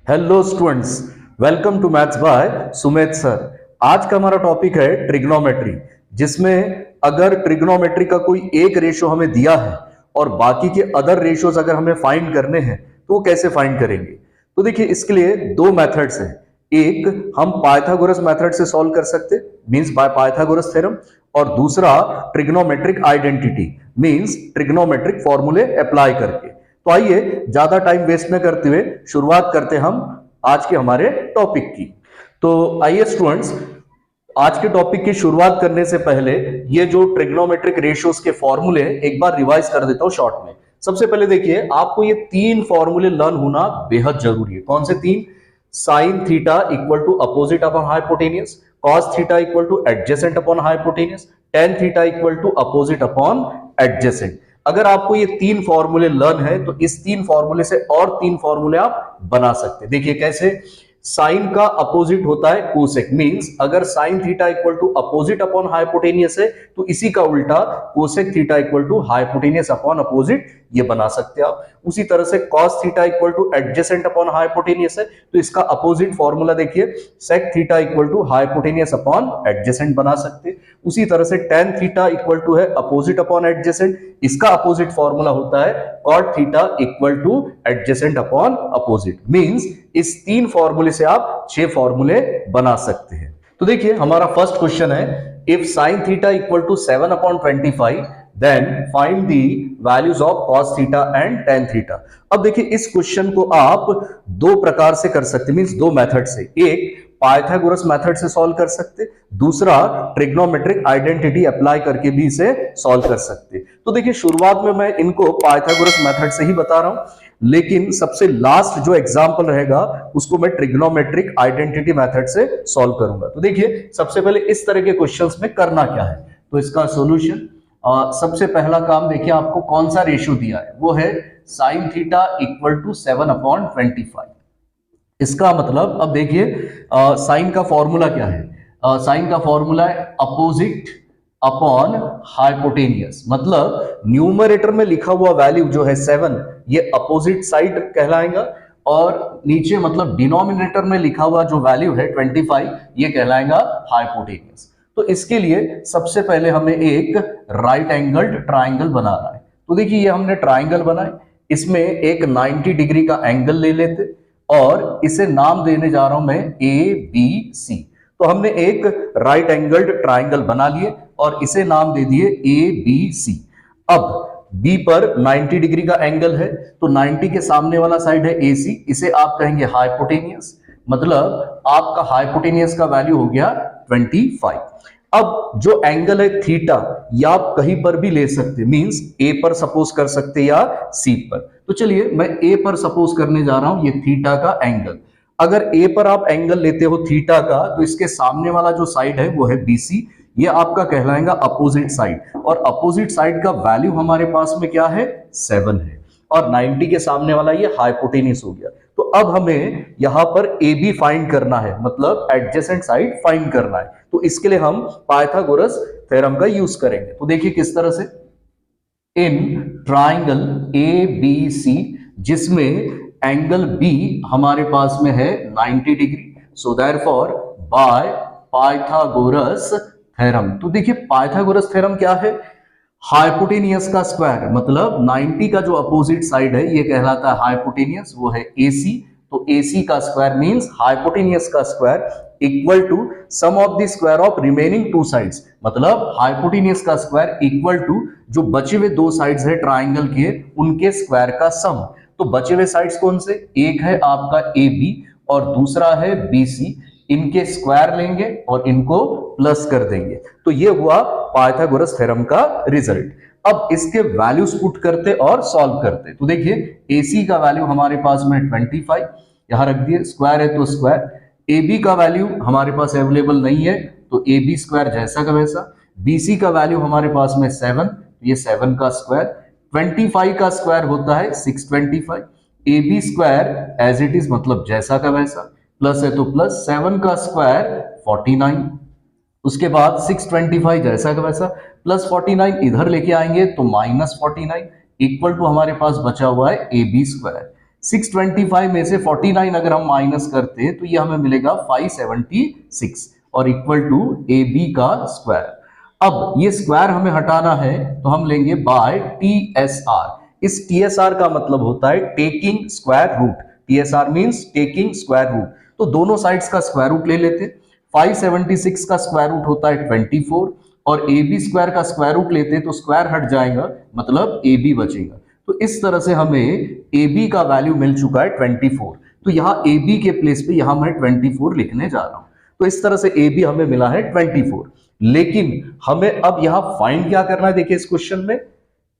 Hello students, welcome to maths by Sumeet sir. आज का हमारा टॉपिक है ट्रिग्नोमेट्री, जिसमें अगर ट्रिग्नोमेट्री का कोई एक रेशो हमें दिया है और बाकी के अदर रेशोज अगर हमें फाइंड करने हैं तो वो कैसे फाइंड करेंगे। तो देखिए, इसके लिए दो मेथड्स हैं। एक हम पाइथागोरस मेथड से सॉल्व कर सकते, मींस बाय पाइथागोरस थ्योरम, और दूसरा ट्रिग्नोमेट्रिक आइडेंटिटी मींस ट्रिग्नोमेट्रिक फॉर्मूले अप्लाई करके। तो आइए ज्यादा टाइम वेस्ट न करते हुए शुरुआत करते हैं हम आज के हमारे टॉपिक की। तो आइए स्टूडेंट्स, आज के टॉपिक की शुरुआत करने से पहले ये जो ट्रिग्नोमेट्रिक रेशियोज के फॉर्मूले एक बार रिवाइज कर देता हूं शॉर्ट में। सबसे पहले देखिए, आपको ये तीन फॉर्मूले लर्न होना बेहद जरूरी है। कौन से तीन? Sine theta equal to opposite upon hypotenuse, cos theta equal to adjacent upon hypotenuse, tan theta equal to opposite upon adjacent. अगर आपको ये तीन फॉर्मूले लर्न है तो इस तीन फॉर्मूले से और तीन फॉर्मूले आप बना सकते हैं। देखिए कैसे। साइन का अपोजिट होता है कोसेक, मींस अगर sine theta equal to opposite upon hypotenuse है तो इसी का उल्टा cosec theta equal to hypotenuse upon opposite, ये बना सकते हैं आप। उसी तरह से cos theta equal to adjacent upon hypotenuse है तो इसका अपोजिट फॉर्मूला देखिए, sec theta equal to hypotenuse upon adjacent बना सकते हैं। उसी तरह से टेन थीटा इक्वल टू है अपोजिट अपॉन एडजेसेंट, इसका अपोजिट फॉर्मूला होता है cot theta equal to adjacent upon opposite. Means इस तीन फॉर्मूले से आप 6 फॉर्मूले बना सकते हैं। तो देखिए, हमारा फर्स्ट क्वेश्चन है, if sine theta equal to 7 upon 25 then find the values of cos theta and tan theta. अब देखिए, इस क्वेश्चन को आप दो प्रकार से कर सकते, मींस दो मेथड से। एक पाइथागोरस मेथड से सॉल्व कर सकते, दूसरा ट्रिग्नोमेट्रिक आइडेंटिटी अप्लाई करके भी इसे सॉल्व कर सकते। तो देखिए, शुरुआत में मैं इनको पाइथागोरस मेथड से ही बता रहा हूं, लेकिन सबसे लास्ट जो एग्जांपल रहेगा उसको मैं ट्रिग्नोमेट्रिक आइडेंटिटी मेथड से सॉल्व करूंगा। तो देखिए, सबसे पहले इस तरह के क्वेश्चंस में करना क्या है, तो इसका सॉल्यूशन, सबसे पहला काम देखिए, आपको कौन सा रेशियो दिया है, वो है sine theta equal to 7 upon 25। इसका मतलब, अब देखिए साइन का फॉर्मूला क्या है, साइन का फॉर्मूला है अपोजिट अपॉन हाइपोटेनियस। मतलब न्यूमरेटर में लिखा हुआ वैल्यू जो है 7, ये अपोजिट साइड कहलाएगा, और नीचे मतलब डिनोमिनेटर में लिखा हुआ जो वैल्यू है 25, ये कहलाएगा हाइपोटेनियस। तो इसके लिए सबसे पहले हमें एक राइट एंगल्ड ट्राइंगल बनाना है। तो देखिए, ये हमने ट्राइंगल बनाए, इसमें एक 90 डिग्री का एंगल ले लेते और इसे नाम देने जा रहा हूं मैं ABC। तो हमने एक राइट एंगल्ड ट्राइंगल बना लिए और इसे नाम दे दिए ABC। अब B पर 90 डिग्री का एंगल है, तो 90 के सामने वाला साइड है AC, इसे आप कहेंगे हाइपोटेनियस। मतलब आपका हाइपोटेनियस का वैल्यू हो गया 25। अब जो एंगल है थीटा, या आप कहीं पर भी ले सकते, मींस A पर सपोज कर सकते या C पर। तो चलिए, मैं A पर सपोज करने जा रहा हूं ये थीटा का एंगल। अगर A पर आप एंगल लेते हो थीटा का, तो इसके सामने वाला जो साइड है वो है BC, ये आपका कहलाएगा अपोजिट साइड, और अपोजिट साइड का वैल्यू हमारे पास में क्या है, 7 है, और 90 के सामने वाला ये हाइपोटेनियस हो गया। तो अब हमें यहां पर AB फाइंड करना है, मतलब एडजेसेंट साइड फाइंड करना है। तो इसके लिए हम पाइथागोरस थ्योरम का यूज करेंगे। तो देखिए किस तरह से, इन ट्राइंगल ABC जिसमें एंगल B हमारे पास में है 90 degree, so therefore by Pythagoras theorem. तो देखिए, पाइथागोरस थ्योरम क्या है, हाइपोटेनियस का स्क्वायर, मतलब 90 का जो अपोजिट साइड है ये कहलाता है हाइपोटेनियस, वो है AC। तो AC का स्क्वायर मींस हाइपोटेनियस का square equal to sum of the square of remaining two sides, मतलब हाइपोटेनियस का स्क्वायर इक्वल टू जो बचे हुए दो साइड्स है ट्राइंगल के, उनके स्क्वायर का सम। तो बचे हुए साइड्स कौन से, एक है आपका AB और दूसरा है BC, इनके स्क्वायर लेंगे और इनको प्लस कर देंगे। तो ये हुआ पाइथागोरस थ्योरम का रिजल्ट। अब इसके वैल्यूज पुट करते और सॉल्व करते। तो देखिए, AC का वैल्यू हमारे पास में 25, यहां रख दिए, स्क्वायर है तो स्क्वायर। AB का वैल्यू हमारे पास अवेलेबल नहीं है, तो AB स्क्वायर जैसा का वैसा। BC का वैल्यू हमारे पास में 7, ये 7 का स्क्वायर। 25 का स्क्वायर होता है 625। AB square as it is, मतलब जैसा का वैसा, प्लस है तो प्लस, 7 का स्क्वायर 49, उसके बाद 625 जैसा का वैसा, प्लस 49 इधर लेके आएंगे तो माइनस 49 इक्वल टू हमारे पास बचा हुआ है AB स्क्वायर। 625 में से 49 अगर हम माइनस करते हैं तो ये हमें मिलेगा 576 और इक्वल टू ए बी का स्क्वायर। अब ये स्क्वायर हमें हटाना है तो हम लेंगे बाय TSR। इस TSR का मतलब होता है taking square root. TSR means taking square root. तो दोनों साइड्स का स्क्वायर रूट ले लेते। 576 का स्क्वायर रूट होता है 24 और AB स्क्वायर का स्क्वायर रूट लेते तो स्क्वायर हट जाएगा, मतलब AB बचेगा। तो इस तरह से हमें AB का वैल्यू मिल चुका है 24। तो यहाँ AB के प्लेस पे यहाँ मैं 24 लिखने जा रहा हूं। तो इस तरह से AB हमें मिला है 24। लेकिन हमें अब यहाँ फाइंड क्या करना है, देखिए इस क्वेश्चन में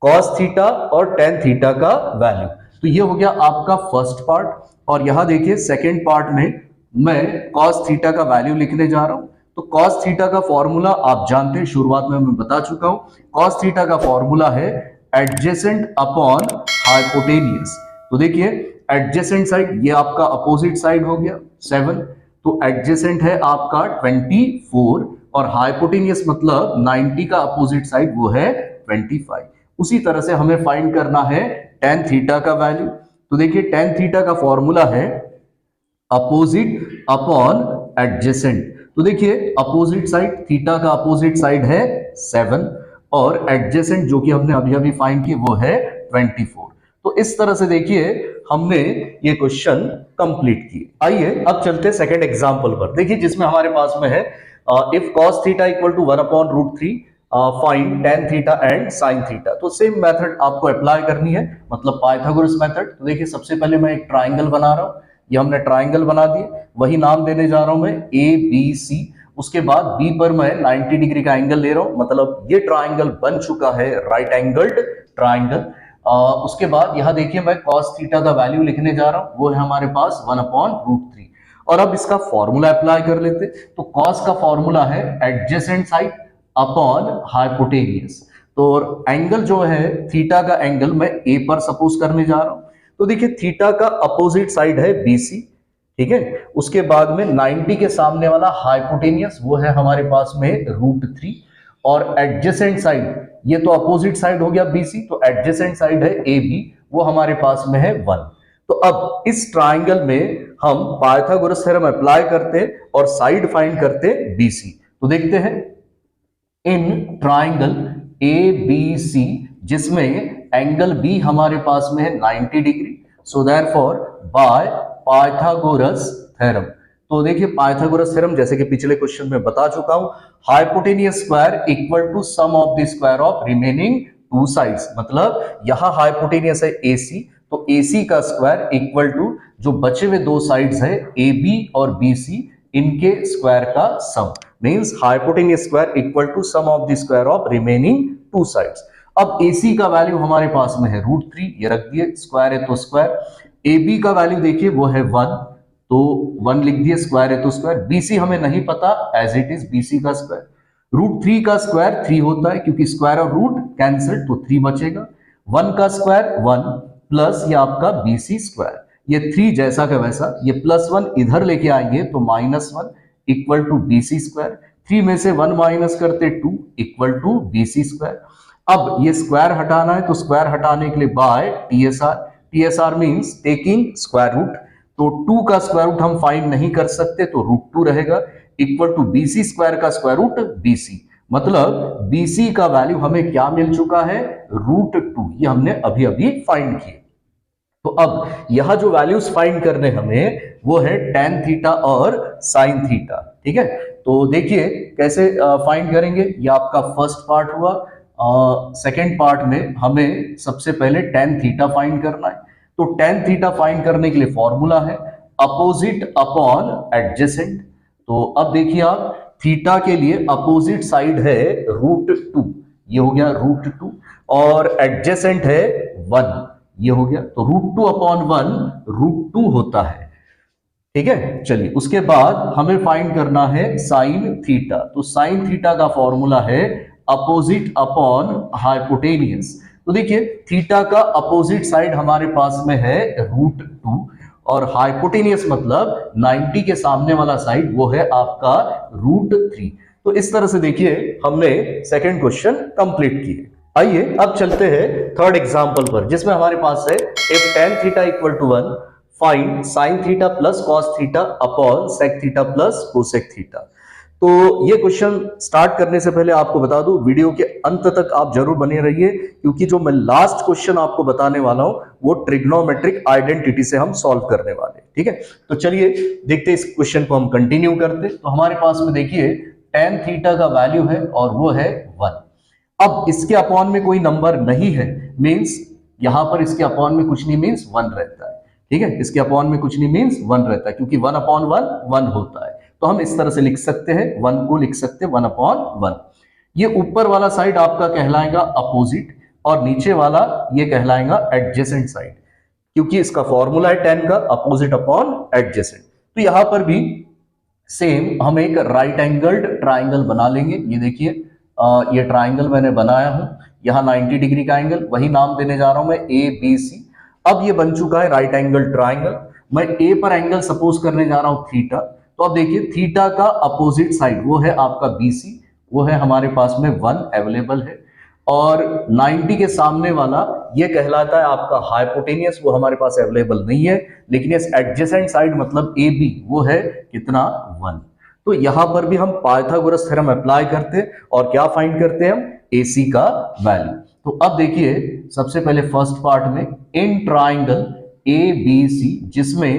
cos थीटा और tan थीटा का वैल्यू। तो ये हो गया आपका फर्स्ट पार्ट और यहाँ देखिए सेकेंड पार्ट में मैं cos थीटा का वैल्यू लिखने जा रहा हूं। तो cos थीटा का फॉर्मूला आप जानते हैं, शुरुआत में मैं बता चुका हूं। cos थीटा का फॉर्मूला है एडजेसेंट अपॉन हाइपोटेनियस। तो देखिए एडजेसेंट साइड ये आपका अपोजिट साइड हो गया 7, तो एडजेसेंट है आपका 24 और हाइपोटेनियस मतलब 90 का अपोजिट साइड वो है 25। उसी तरह से हमें फाइंड करना है tan थीटा का वैल्यू। तो देखिए tan थीटा का फॉर्मूला है अपोजिट अपॉन एडजेसेंट। तो देखिए अपोजिट साइड, थीटा का अपोजिट साइड है 7 और एडजेसेंट जो कि हमने अभी अभी फाइंड की वो है 24। तो इस तरह से देखिए हमने ये क्वेश्चन कंप्लीट किए। आइए अब चलते सेकंड एग्जांपल पर। देखिए जिसमें हमारे पास में है if cos theta equal to 1/√3 find tan theta and sin theta. तो सेम मेथड आपको अप्लाई करनी है, मतलब पाइथागोरस मेथड। तो देखिए सबसे पहले मैं एक ट्राइंगल बना रहा हूं, ये हमने ट्राइंगल बना दिए, वही नाम देने जा रहा हूं मैं ABC। उसके बाद B पर मैं 90 डिग्री का एंगल ले रहा हूं, मतलब ये ट्राइंगल बन चुका है राइट एंगल्ड ट्राइंगल। उसके बाद यहां देखिए मैं cos थीटा का वैल्यू लिखने जा रहा हूं, वो है हमारे पास 1/√3। और अब इसका फॉर्मूला अप्लाई कर लेते। तो cos का फॉर्मूला है एडजेसेंट साइड अपॉन हाइपोटेनियस। तो एंगल जो है थीटा का एंगल मैं A पर सपोज करने जा रहा हूं। तो देखिए थीटा का अपोजिट साइड है BC, ठीक है। उसके बाद में 90 के सामने वाला हाइपोटेनियस वो है हमारे पास में √3 और एडजेसेंट साइड ये तो अपोजिट साइड हो गया BC, तो एडजेसेंट साइड है AB, वो हमारे पास में है 1। तो अब इस ट्राइंगल में हम पाइथागोरस थ्योरम अप्लाई करते और साइड फाइंड करते BC। तो देखते हैं इन ट्राइंगल ABC जिसमें एंगल B हमारे पास में है 90 degree, so therefore by Pythagoras theorem. तो देखिए पाइथागोरस थ्योरम जैसे कि पिछले क्वेश्चन में बता चुका हूं, hypotenuse square equal to sum of the square of remaining two sides. मतलब यहां हाइपोटेनियस है AC, तो AC का स्क्वायर इक्वल टू जो बचे हुए दो साइड्स है AB और BC इनके स्क्वायर का sum, means hypotenuse square equal to sum of the square of remaining two sides. अब AC का वैल्यू हमारे पास में है √3, ये रख दिए, स्क्वायर है तो स्क्वायर। AB का वैल्यू देखिए वो है 1, तो 1 लिख दिए, स्क्वायर है तो स्क्वायर। BC हमें नहीं पता, एज इट इज BC का स्क्वायर। √3 का स्क्वायर 3 होता है क्योंकि स्क्वायर और रूट कैंसिल, तो 3 बचेगा। 1 का स्क्वायर 1 प्लस ये आपका BC स्क्वायर, ये 3 जैसा का वैसा, ये +1 इधर लेके आएंगे तो -1 इक्वल टू BC स्क्वायर। 3 में से 1 माइनस करते 2 इक्वल टू BC स्क्वायर। अब ये स्क्वायर हटाना है तो स्क्वायर हटाने के लिए by TSR। TSR means taking square root. तो 2 का स्क्वायर रूट हम फाइंड नहीं कर सकते तो √2 रहेगा इक्वल टू BC स्क्वायर का स्क्वायर रूट BC। मतलब BC का वैल्यू हमें क्या मिल चुका है, √2, ये हमने अभी अभी फाइंड किए। तो अब यह जो वैल्यूज फाइंड करने हमें वो है tan थीटा और sin थीटा, ठीक है। तो देखिए कैसे फाइंड करेंगे, ये आपका फर्स्ट पार्ट हुआ। सेकेंड पार्ट में हमें सबसे पहले tan थीटा फाइंड करना है। तो tan थीटा फाइंड करने के लिए फॉर्मूला है अपोजिट अपॉन एडजेसेंट। तो अब देखिए आप थीटा के लिए अपोजिट साइड है √2, ये हो गया √2 और एडजेसेंट है 1, ये हो गया। तो √2 अपॉन 1 √2 होता है, ठीक है। चलिए उसके बाद हमें फाइंड करना है साइन थीटा। तो साइन थीटा का फॉर्मूला है अपोजिट अपॉन हाइपोटेनियस। तो देखिए थीटा का अपोजिट साइड हमारे पास में है √2 और हाइपोटेनियस मतलब 90 के सामने वाला साइड वो है आपका √3। तो इस तरह से देखिए हमने सेकंड क्वेश्चन कंप्लीट किए। आइए अब चलते हैं थर्ड एग्जांपल पर, जिसमें हमारे पास है if tan theta equal to 1 find sin theta plus cos theta upon sec theta plus cosec theta. तो ये क्वेश्चन स्टार्ट करने से पहले आपको बता दूं, वीडियो के अंत तक आप जरूर बने रहिए, क्योंकि जो मैं लास्ट क्वेश्चन आपको बताने वाला हूं वो ट्रिग्नोमेट्रिक आइडेंटिटी से हम सॉल्व करने वाले, ठीक है। तो चलिए देखते इस क्वेश्चन को हम कंटिन्यू करते। तो हमारे पास में देखिए tan थीटा का वैल्यू है और वो है 1। अब इसके अपॉन में कोई नंबर नहीं है, मींस यहां पर इसके अपॉन में कुछ नहीं, मींस 1 रहता है, ठीक है। इसके अपॉन में कुछ नहीं मींस 1 रहता है, क्योंकि 1 अपॉन 1 1 होता है। तो हम इस तरह से लिख सकते हैं, 1 को लिख सकते हैं 1 अपॉन 1। ये ऊपर वाला साइड आपका कहलाएगा अपोजिट और नीचे वाला ये कहलाएगा एडजेसेंट साइड, क्योंकि इसका फॉर्मूला है tan का अपोजिट अपॉन एडजेसेंट। तो यहां पर भी सेम हम एक राइट एंगल्ड ट्राइंगल बना लेंगे। ये देखिए ये ट्राइंगल मैंने बनाया हूं, यहाँ 90 डिग्री का एंगल, वही नाम देने जा रहा हूं मैं ABC। अब ये बन चुका है राइट एंगल ट्राइंगल। मैं A पर एंगल सपोज करने जा रहा हूं थीटा। तो अब देखिए थीटा का अपोजिट साइड वो है आपका BC, वो है हमारे पास में 1 अवेलेबल है, और 90 के सामने वाला ये कहलाता है आपका हाइपोटेनियस, वो हमारे पास अवेलेबल नहीं है। लेकिन इस एडजेसेंट साइड मतलब AB वो है कितना 1। तो यहां पर भी हम पाइथागोरस थ्योरम अप्लाई करते हैं और क्या फाइंड करते हैं हम, AC का वैल्यू। तो अब देखिए सबसे पहले फर्स्ट पार्ट में इन ट्राइंगल ABC, जिसमें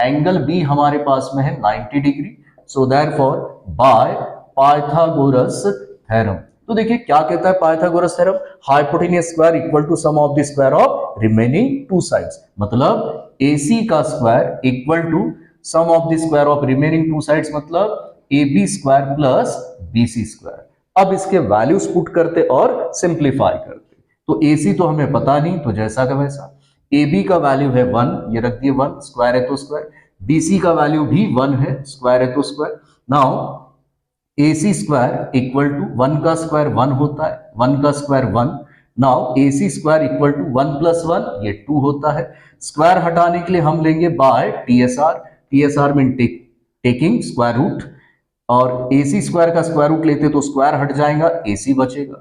एंगल B हमारे पास में है 90 degree, so therefore by Pythagoras theorem. तो देखिए क्या कहता है Pythagoras theorem, hypotenuse square equal to sum of the square of remaining two sides, मतलब AC का square equal to sum of the square of remaining two sides, मतलब AB square plus BC square. अब इसके values put करते और simplify करते। तो AC तो हमें पता नहीं, तो जैसा का वैसा। AB का वैल्यू है 1, ये रख दिए 1, स्क्वायर है तो स्क्वायर। BC का वैल्यू भी 1 है, स्क्वायर है तो square. Now AC square equal to 1 का स्क्वायर 1 होता है, 1 का square 1। Now AC square equal to 1 plus 1 ये 2 होता है। स्क्वायर हटाने के लिए हम लेंगे बाय TSR, TSR में टेकिंग स्क्वायर रूट, और AC स्क्वायर का स्क्वायर रूट लेते तो स्क्वायर हट जाएगा, AC बचेगा।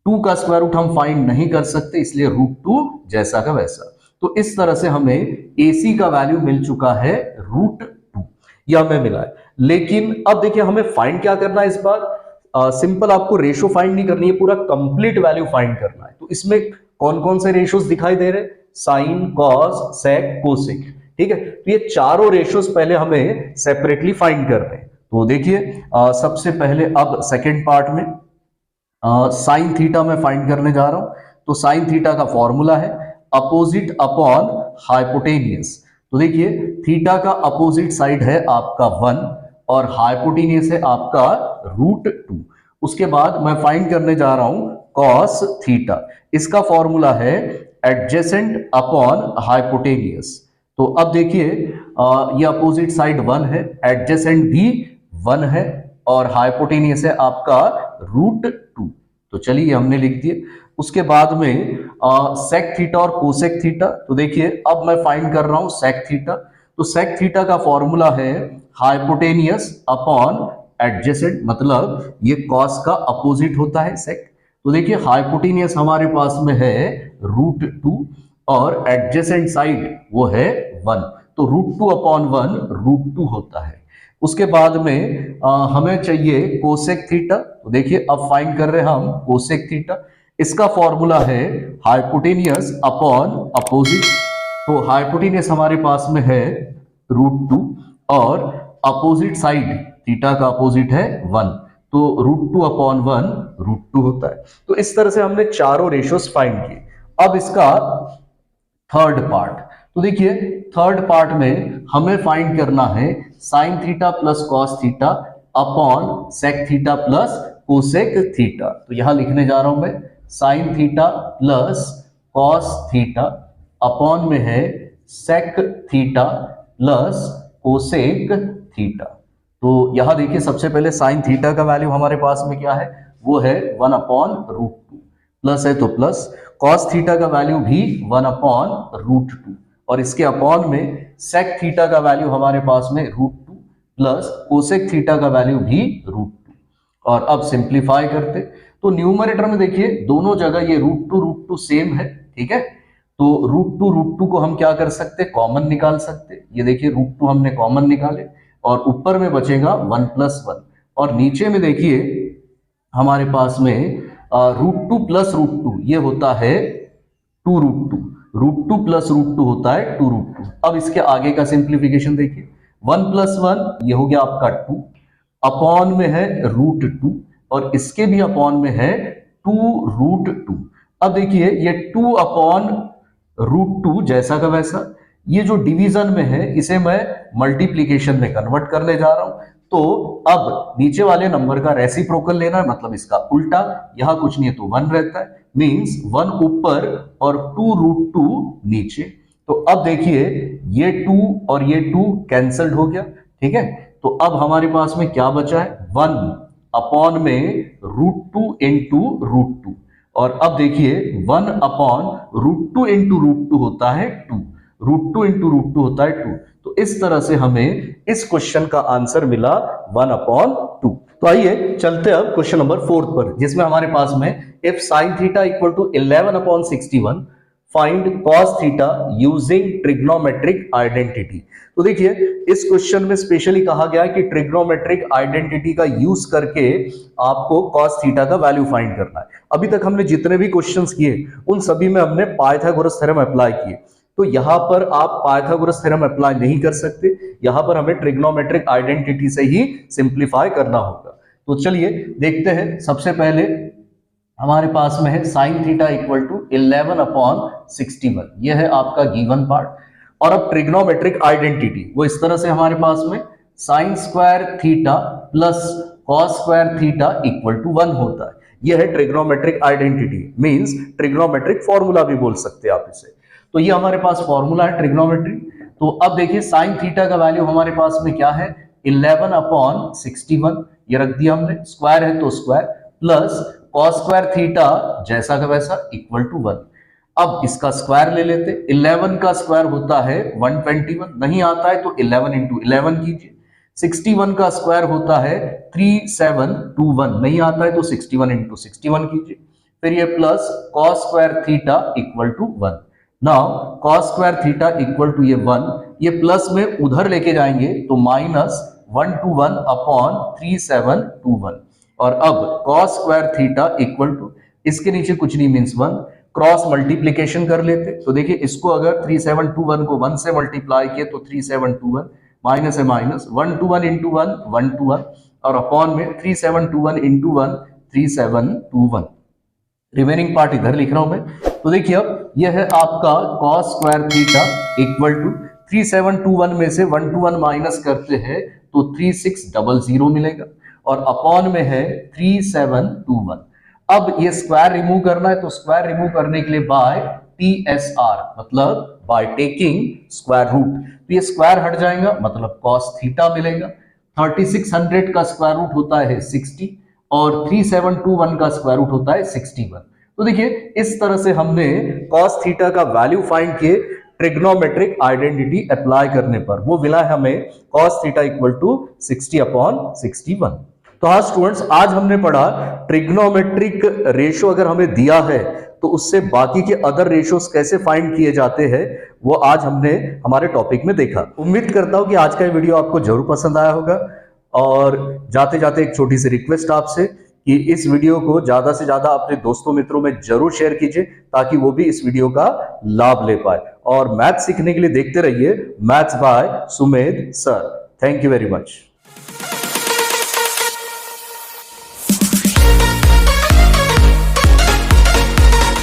2 का स्क्वायर रूट हम फाइंड नहीं कर सकते, इसलिए √2 जैसा का वैसा। तो इस तरह से हमें AC का वैल्यू मिल चुका है √2, यह हमें मिला है। लेकिन अब देखिए हमें फाइंड क्या करना है इस बार, सिंपल आपको रेशो फाइंड नहीं करनी है, पूरा कंप्लीट वैल्यू फाइंड करना है। तो इसमें कौन कौन से रेशोज दिखाई दे रहे, साइन, कॉस, सेक, कोसेक, ठीक है। तो ये चारों रेशोज पहले हमें सेपरेटली फाइंड करने हैं। तो देखिए सबसे पहले अब सेकेंड पार्ट में साइन थीटा में फाइंड करने जा रहा हूं। तो साइन थीटा का फॉर्मूला है अपोजिट अपॉन हाइपोटेनियस। तो देखिए थीटा का अपोजिट साइड है आपका 1 और हाइपोटेनियस है आपका √2। उसके बाद मैं फाइंड करने जा रहा हूं कॉस थीटा, इसका फॉर्मूला है एडजेसेंट अपॉन हाइपोटेनियस। तो अब देखिए ये अपोजिट साइड 1 है, एडजेसेंट भी 1 है, और हाइपोटेनियस है आपका √2। तो चलिए हमने लिख दिए। उसके बाद में सेक थीटा और कोसेक थीटा। तो देखिए अब मैं फाइंड कर रहा हूं सेक थीटा। तो सेक थीटा का फॉर्मूला है हाइपोटेनियस अपॉन एडजेसेंट, मतलब ये कॉस का अपोजिट होता है सेक। तो देखिए हाइपोटेनियस हमारे पास में है √2 और एडजेसेंट साइड वो है 1, तो √2 अपॉन 1 √2 होता है। उसके बाद में हमें चाहिए कोसेक थीटा। तो देखिए अब फाइंड कर रहे हैं हम कोसेक थीटा, इसका फॉर्मूला है हाइपोटेनियस अपॉन अपोजिट। तो हाइपोटेनियस हमारे पास में है √2 और अपोजिट साइड थीटा का अपोजिट है 1, तो √2 अपॉन 1 √2 होता है। तो इस तरह से हमने चारों रेशियोज फाइंड किए। अब इसका थर्ड पार्ट, तो देखिए थर्ड पार्ट में हमें फाइंड करना है sine theta plus cos theta upon sec theta plus cosec theta. तो यहां लिखने जा रहा हूं मैं sine theta plus cos theta upon में है sec theta plus cosec theta. तो यहां देखिए सबसे पहले साइन थीटा का वैल्यू हमारे पास में क्या है, वो है 1 अपॉन √2, प्लस है तो प्लस। कॉस थीटा का वैल्यू भी 1 अपॉन √2 और इसके अपॉन में सेक थीटा का वैल्यू हमारे पास में √2 प्लस कोसेक थीटा का वैल्यू भी √2। और अब सिंप्लीफाई करते तो न्यूमरेटर में देखिए दोनों जगह ये √2 सेम है, ठीक है। तो √2 को हम क्या कर सकते, कॉमन निकाल सकते। ये देखिए √2 हमने कॉमन निकाले और ऊपर में बचेगा 1 + 1 और नीचे में देखिए हमारे पास में √2 + √2 ये होता है 2√2, √2 + √2 होता है 2√2। अब इसके आगे का सिंप्लीफिकेशन देखिए 1 + 1 ये हो गया आपका 2, अपॉन में है √2 और इसके भी अपॉन में है 2√2। अब देखिए ये 2/√2 जैसा का वैसा, ये जो डिवीजन में है इसे मैं मल्टीप्लीकेशन में कन्वर्ट करने जा रहा हूं। तो अब नीचे वाले नंबर का रेसिप्रोकल लेना है, मतलब इसका उल्टा, यहां कुछ नहीं है तो 1 रहता है, मींस 1 ऊपर और 2√2 नीचे। तो अब देखिए ये 2 और ये 2 कैंसल्ड हो गया, ठीक है। तो अब हमारे पास में क्या बचा है, 1 अपॉन में √2 इंटू √2 और अब देखिए 1 अपॉन √2 इंटू √2 होता है 2, √2 इंटू √2 होता है 2। तो इस तरह से हमें इस क्वेश्चन का आंसर मिला 1/2। तो आइए चलते अब क्वेश्चन नंबर 4 पर, जिसमें हमारे पास में if sin theta equal to 11/61 find cos theta using trigonometric identity. तो देखिए इस क्वेश्चन में स्पेशली कहा गया है कि ट्रिग्नोमेट्रिक आइडेंटिटी का यूज करके आपको cos थीटा का वैल्यू फाइंड करना है। अभी तक हमने जितने भी क्वेश्चंस किए उन सभी में हमने पाइथागोरस थ्योरम अप्लाई किए, तो यहां पर आप पाइथागोरस थ्योरम अप्लाई नहीं कर सकते, यहां पर हमें ट्रिग्नोमेट्रिक आइडेंटिटी से ही सिंप्लीफाई करना होगा। तो चलिए देखते हैं। सबसे पहले हमारे पास में है sin थीटा इक्वल टू 11/61, यह है आपका गिवन पार्ट। और अब ट्रिग्नोमेट्रिक आइडेंटिटी वो इस तरह से हमारे पास में sin² theta plus cos² theta equal to 1 होता है। यह है trigonometric identity, means trigonometric formula भी बोल सकते हैं आप इसे। तो ये हमारे पास फॉर्मूला है ट्रिग्नोमेट्री। तो अब देखिए sin थीटा का वैल्यू हमारे पास में क्या है, 11/61, ये रख दिया हमने, स्क्वायर है तो स्क्वायर, प्लस cos² थीटा जैसा का वैसा इक्वल टू 1। अब इसका स्क्वायर ले लेते, 11 का स्क्वायर होता है 121, नहीं आता है तो 11 × 11 कीजिए। 61 का स्क्वायर होता है 3721, नहीं आता है तो 61 × 61 कीजिए। फिर ये plus cos² theta equal to 1। Now cos² theta equal to ये 1, ये प्लस में उधर लेके जाएंगे तो -121 अपॉन 3721 और अब cos² थीटा इक्वल टू इसके नीचे कुछ नहीं, मींस 1, क्रॉस मल्टीप्लीकेशन कर लेते। तो देखिए इसको अगर 3721 को 1 से मल्टीप्लाई किए तो 3721, माइनस है माइनस, 121 × 1 121 और अपॉन में 3721 × 1 3721, रिमेनिंग पार्ट इधर लिख रहा हूं मैं। तो देखिए अब यह है आपका cos² थीटा इक्वल टू 3721 में से 121 माइनस करते हैं तो 3600 मिलेगा और अपॉन में है 3721। अब ये स्क्वायर रिमूव करना है, तो स्क्वायर रिमूव करने के लिए बाय TSR, मतलब बाय टेकिंग स्क्वायर रूट। तो ये स्क्वायर हट जाएगा, मतलब cos थीटा मिलेगा। 3600 का स्क्वायर रूट होता है 60 और 3721 का स्क्वायर रूट होता है 61। तो देखिए इस तरह से हमने cos थीटा का वैल्यू फाइंड किए ट्रिग्नोमेट्रिक आइडेंटिटी अप्लाई करने पर। वो मिला है हमें cos थीटा इक्वल टू 60/61। तो हाँ स्टूडेंट्स, आज हमने पढ़ा ट्रिग्नोमेट्रिक रेशो अगर हमें दिया है तो उससे बाकी के अदर रेशोस कैसे फाइंड किए जाते हैं, वो आज हमने हमारे टॉपिक में देखा। उम्मीद करता हूं कि आज का वीडियो आपको जरूर पसंद आया होगा और जाते जाते एक छोटी सी रिक्वेस्ट आपसे कि इस वीडियो को ज्यादा से ज्यादा अपने दोस्तों मित्रों में जरूर शेयर कीजिए ताकि वो भी इस वीडियो का लाभ ले पाए। और मैथ सीखने के लिए देखते रहिए maths by Sumedh sir. Thank you very much.